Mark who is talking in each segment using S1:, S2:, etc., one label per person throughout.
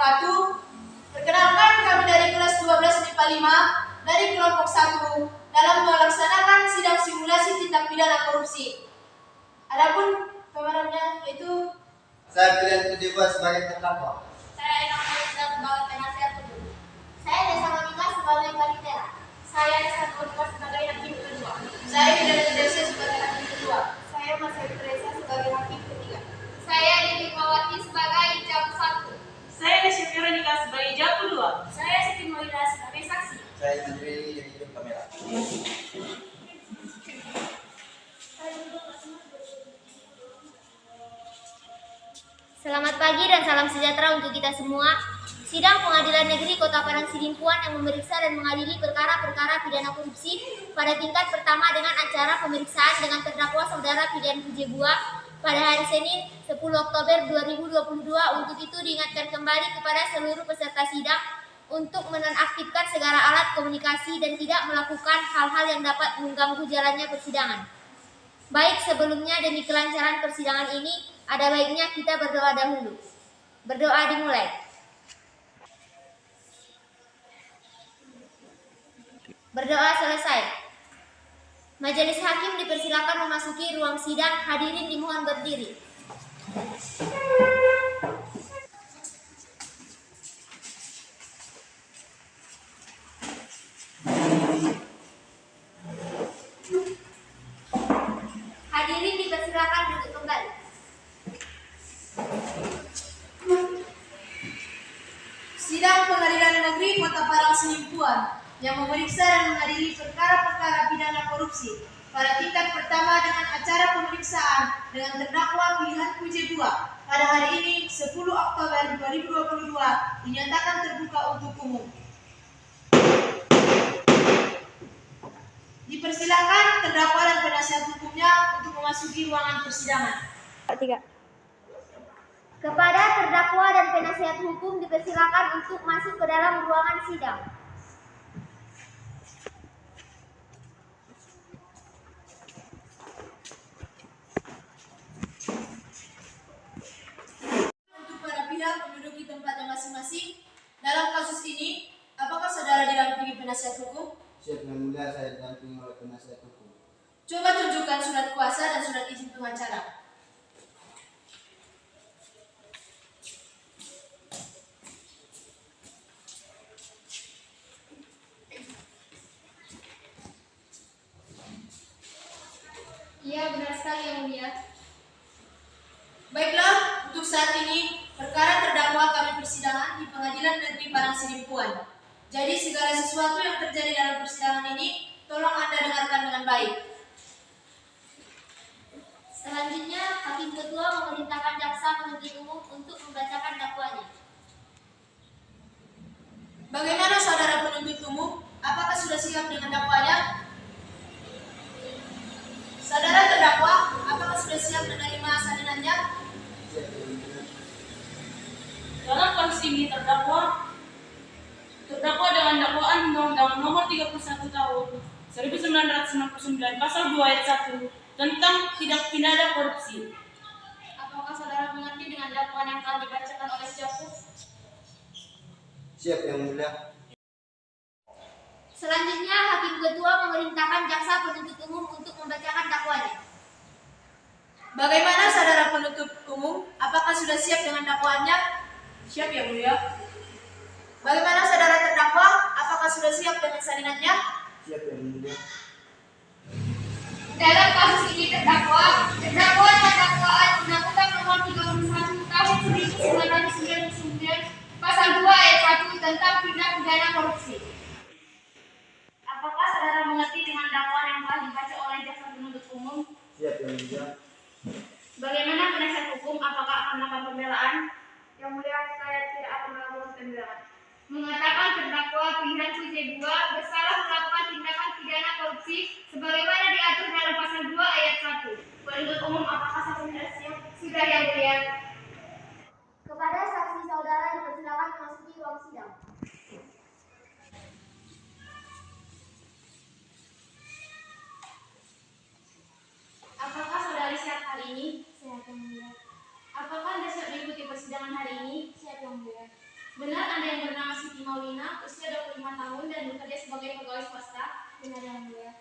S1: wabarakatuh. Perkenalkan, kami dari kelas 12 MIPA 5 dari kelompok 1 dalam melaksanakan sidang simulasi tindak pidana korupsi. Adapun pemerannya yaitu
S2: saya pilihan kedua sebagai terdakwa.
S3: Saya Eka Maulida sebagai penasihat hukum. Saya Desa Mamika sebagai panitera. Saya Desa Nurika sebagai hakim kedua.
S1: saya Hidayat Desi sebagai hakim kedua.
S3: Saya Mas Teresa sebagai hakim ketiga. Saya Dewi Mawati sebagai jam 1.
S4: Saya Desya Veronica sebagai jam 2.
S3: Saya Siti Maulida sebagai saksi.
S2: Saya Mandiri jadi juru kamera.
S3: Selamat pagi dan salam sejahtera untuk kita semua. Sidang Pengadilan Negeri Kota Padang Sidimpuan yang memeriksa dan mengadili perkara-perkara pidana korupsi pada tingkat pertama dengan acara pemeriksaan dengan terdakwa Saudara Pidian Pujebua pada hari Senin 10 Oktober 2022. Untuk itu diingatkan kembali kepada seluruh peserta sidang untuk menonaktifkan segala alat komunikasi dan tidak melakukan hal-hal yang dapat mengganggu jalannya persidangan. Baik, sebelumnya demi kelancaran persidangan ini, ada baiknya kita berdoa dahulu. Berdoa dimulai. Berdoa selesai. Majelis hakim dipersilakan memasuki ruang sidang. Hadirin dimohon berdiri. Hadirin dipersilakan duduk kembali.
S1: Sidang Pengadilan Negeri Kota Padang Sidimpuan yang memeriksa dan mengadili perkara-perkara pidana korupsi pada tingkat pertama dengan acara pemeriksaan dengan terdakwa Pilihan Pujebua pada hari ini 10 Oktober 2022 dinyatakan terbuka untuk umum. Dipersilakan terdakwa dan penasihat hukumnya untuk memasuki ruangan persidangan.
S3: Kepada terdakwa dan penasihat hukum dipersilakan untuk masuk ke dalam ruangan sidang.
S1: Untuk para pihak menduduki tempatnya masing-masing. Dalam kasus ini, apakah saudara didampingi penasihat hukum?
S2: Siap yang mulia, saya didampingi oleh penasihat hukum.
S1: Coba tunjukkan surat kuasa dan surat izin pengacara.
S3: Iya, benar sekali yang mulia.
S1: Baiklah, untuk saat ini perkara terdakwa kami persidangan di Pengadilan Negeri Padang Sidimpuan. Jadi segala sesuatu yang terjadi dalam persidangan ini tolong Anda dengarkan dengan baik.
S3: Selanjutnya, Hakim Ketua memerintahkan jaksa penuntut umum untuk membacakan dakwanya.
S1: Bagaimana saudara penuntut umum? Apakah sudah siap dengan dakwanya? Saudara terdakwa, apakah sudah siap menerima salinannya?
S2: Siap yang mulia.
S4: Dalam kasus ini terdakwa dengan dakwaan Undang-Undang Nomor 31 Tahun 1999 Pasal 2 Ayat 1 tentang tindak pidana korupsi.
S3: Apakah saudara mengerti dengan dakwaan yang telah dibacakan oleh jaksa?
S2: Siap yang mulia.
S3: Selanjutnya, Hakim Ketua memerintahkan jaksa penuntut umum untuk membacakan dakwanya.
S1: Bagaimana saudara penuntut umum? Apakah sudah siap dengan dakwaannya?
S4: Siap yang mulia.
S1: Bagaimana saudara terdakwa? Apakah sudah siap dengan salinannya?
S2: Siap yang mulia.
S3: Dalam kasus ini terdakwa dengan dakwaan Undang-Undang Nomor 31 Tahun 1999 Pasal 2 Ayat 1 tentang tindak pidana korupsi. Apakah saudara mengerti dengan dakwaan yang telah dibaca oleh jaksa penuntut umum?
S2: Siap yang mulia.
S3: Bagaimana penasihat hukum? Apakah akan melakukan pembelaan? Yang mulia, saya tidak akan melakukan pembelaan. Mengatakan terdakwa Pilihan Pujebua bersalah melakukan tindakan pidana korupsi sebagaimana diatur dalam pasal 2 ayat 1. Penuntut umum, apakah saksi sudah siap? Sudah yang mulia. Kepada saksi saudara dipersilakan memasuki ruang sidang. Apakah saudari siap hari ini? Siap yang mulia. Apakah Anda siap mengikuti persidangan hari ini? Siap yang mulia. Benar Anda yang bernama Siti Maulina, usia 25 tahun dan bekerja sebagai pegawai swasta? Benar yang mulia.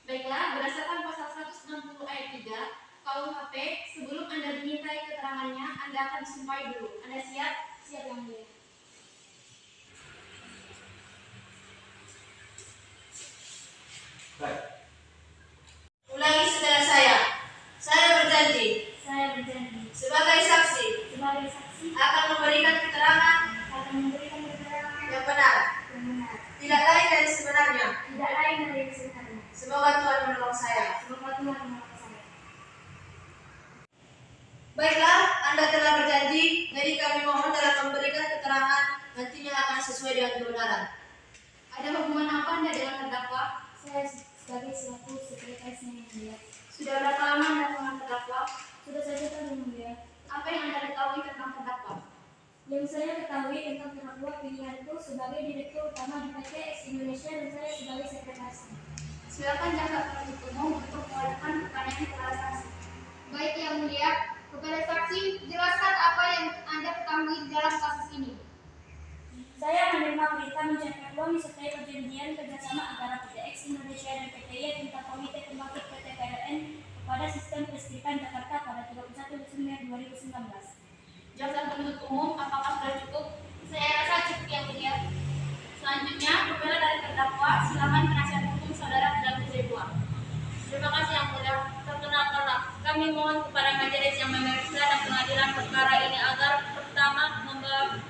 S3: Baiklah, berdasarkan pasal 160 ayat 3 KUHP, sebelum Anda dimintai keterangannya, Anda akan disumpahi dulu. Anda siap? Siap yang mulia.
S2: Baik.
S1: Ulangi saudara saya. Saya berjanji
S3: Saya berjanji
S1: sebagai saksi
S3: sebagai saksi
S1: akan memberikan keterangan
S3: akan memberikan keterangan
S1: yang benar,
S3: yang benar,
S1: tidak lain dari sebenarnya.
S3: tidak lain dari sebenarnya.
S1: Semoga Tuhan menolong saya.
S3: Semoga Tuhan menolong saya.
S1: Baiklah, Anda telah berjanji, jadi kami mohon dalam memberikan keterangan nantinya akan sesuai dengan kebenaran.
S3: Ada hubungan apa Anda dengan terdakwa? Saya sebagai selaku sekretarisnya yang mulia. Sudah berapa lama Anda dengan terdakwa? Sudah 1 tahun yang mulia. Apa yang Anda ketahui tentang terdakwa? Yang saya ketahui tentang terdakwa pilihanku sebagai direktur utama di PT X Indonesia dan saya sebagai sekretarisnya. Silakan jaksa penuntut umum untuk mengajukan pertanyaan kepada saksi. Baik yang mulia, kepada saksi jelaskan apa yang Anda ketahui di dalam kasus ini. Saya menerima berita mencapai uang disertai perjanjian kerjasama antara PT X Indonesia dan PTI tentang Komite Pembangkit PT PLN kepada Sistem Kelistrikan Jakarta pada 31 Desember 2019. Jaksa penuntut umum, apakah sudah cukup? Saya rasa cukup yang mulia. Selanjutnya, pembela dari terdakwa, silakan penasihat hukum saudara Terdakwa Kujebuah. Terima kasih yang mulia. Perkenalkanlah, kami mohon kepada majelis yang memeriksa dan pengadilan perkara ini agar pertama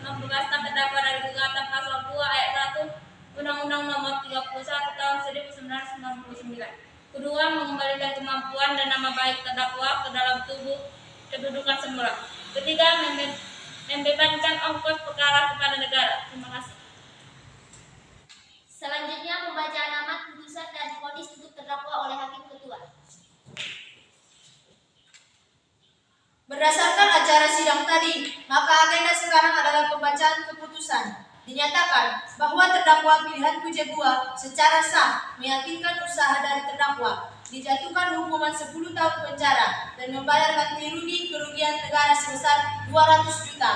S3: membebaskan terdakwa dari gugatan pasal 2 ayat 1 Undang-Undang Nomor 31 Tahun 1999. Kedua, mengembalikan kemampuan dan nama baik terdakwa ke dalam tubuh kedudukan semula. Ketiga, membebankan ongkos perkara kepada negara. Terima kasih. Selanjutnya, pembacaan amar putusan dan vonis untuk terdakwa oleh Hakim Ketua.
S1: Berdasarkan acara sidang tadi, maka agenda sekarang adalah pembacaan keputusan. Dinyatakan bahwa terdakwa pilihan Kujebuah secara sah meyakinkan usaha dari terdakwa, dijatuhkan hukuman 10 tahun penjara dan membayar ganti rugi kerugian negara sebesar 200 juta.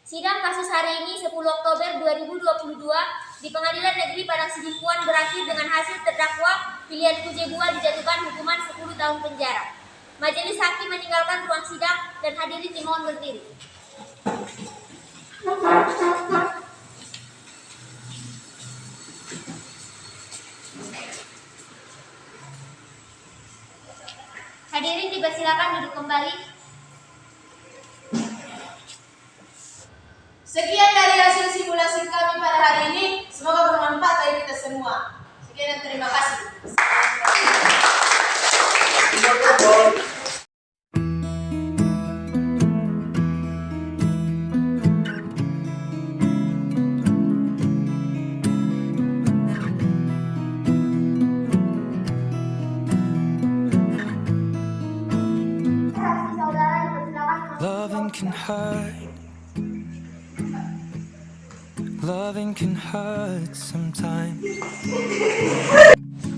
S3: Sidang kasus hari ini 10 Oktober 2022 di Pengadilan Negeri Padang Sidimpuan berakhir dengan hasil terdakwa pilihan Kujebuah dijatuhkan hukuman 10 tahun penjara. Majelis hakim meninggalkan ruang sidang dan hadirin dimohon berdiri. Hadirin dipersilakan duduk kembali.
S1: Sekian dari hasil simulasi kami pada hari ini. Semoga bermanfaat bagi kita semua. Sekian dan terima kasih.
S5: Loving can hurt. Loving can hurt sometimes,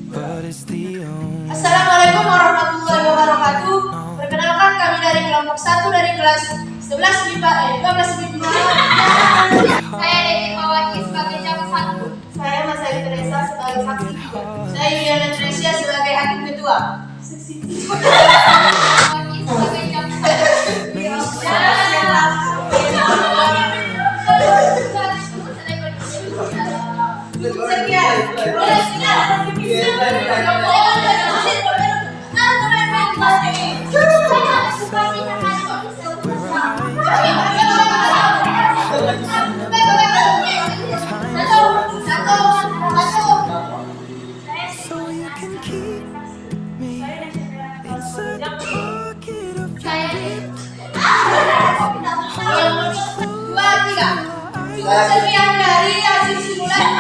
S5: but it's the only.
S1: Assalamualaikum warahmatullahi wabarakatuh. Perkenalkan kami dari kelompok 1 dari kelas 11 MIPA 12 MIPA.
S3: Saya Devi Mawati sebagai jaksa 1.
S1: Saya Mas Ali Teresa sebagai saksi 2. Saya Yuliana Tresia sebagai hakim ketua.
S3: Mawati sebagai jaksa 2.
S1: Sekian.
S5: So you can keep me inside the pocket of your
S1: Dua, tiga. Cukup sekian dari hasil simulasi.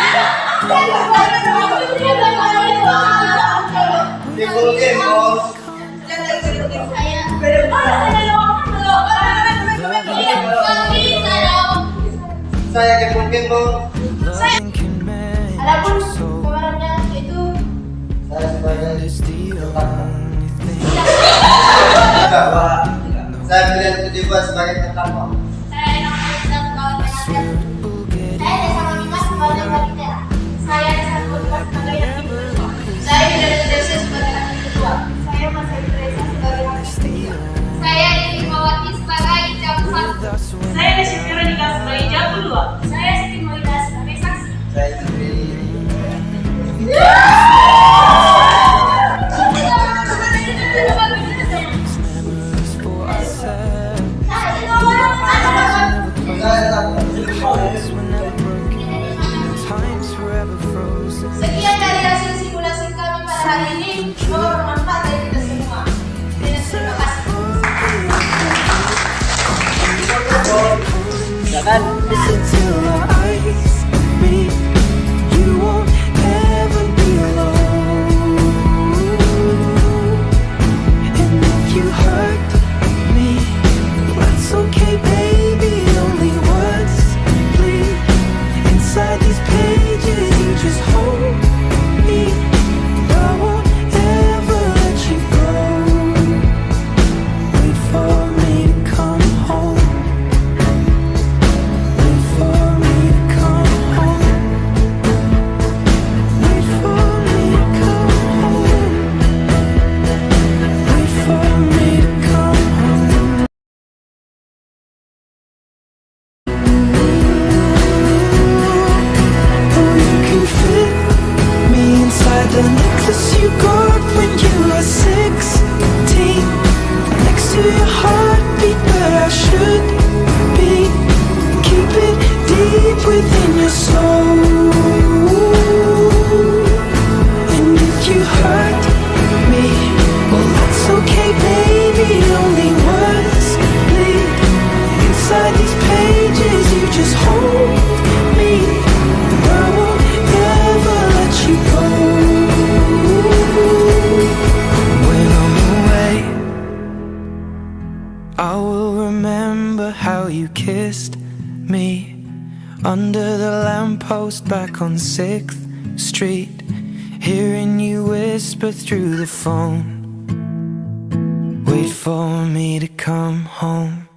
S2: Saya kepung-kepung.
S5: loving can make
S1: Adapun
S5: you so.
S1: kebenarannya itu
S2: Saya sebagai
S5: It's the only thing.
S2: terdakwa. Saya pilihan Kujebuah terdakwa.
S1: Saya Ina Maulida sebagai penasihat hukum. Saya Desa Mamina sebagai panitera. Saya Desa Kulkas sebagai hakim ketua. Saya Bidadari Desa sebagai hakim ketua. Saya Mas Edi Reza sebagai hakim ketua. Saya Edi Mawati sebagai jam 1.
S4: Saya Desi Veronica sebagai jam 2.
S1: Saya Siti Maulida sebagai saksi.
S2: Saya Juri.
S5: memories for ourselves. Hearts were never broken, time's forever frozen.
S1: Sekian dari hasil simulasi kami pada hari ini. Semoga bermanfaat bagi kita semua. Dan terima kasih.
S5: Listen till our eyes meet. You won't ever be alone. And if you hurt me, that's okay, baby. Only words bleed inside these pages. You just hold me. I won't ever let you go. Wait for me to come home. Wait for me to come home. Wait for me to come home. Wait for me to come home. Oh, you can fit me inside the necklace you got when you were 16. Next to your heartbeat where I should be. Keep it deep within your soul. And if you hurt me, well that's okay, baby. Only words bleed inside these pages. You just hold me. I won't ever let you go. When I'm away, I will remember how you kissed me under the lamppost back on 6th Street, hearing you whisper through the phone. Wait for me to come home.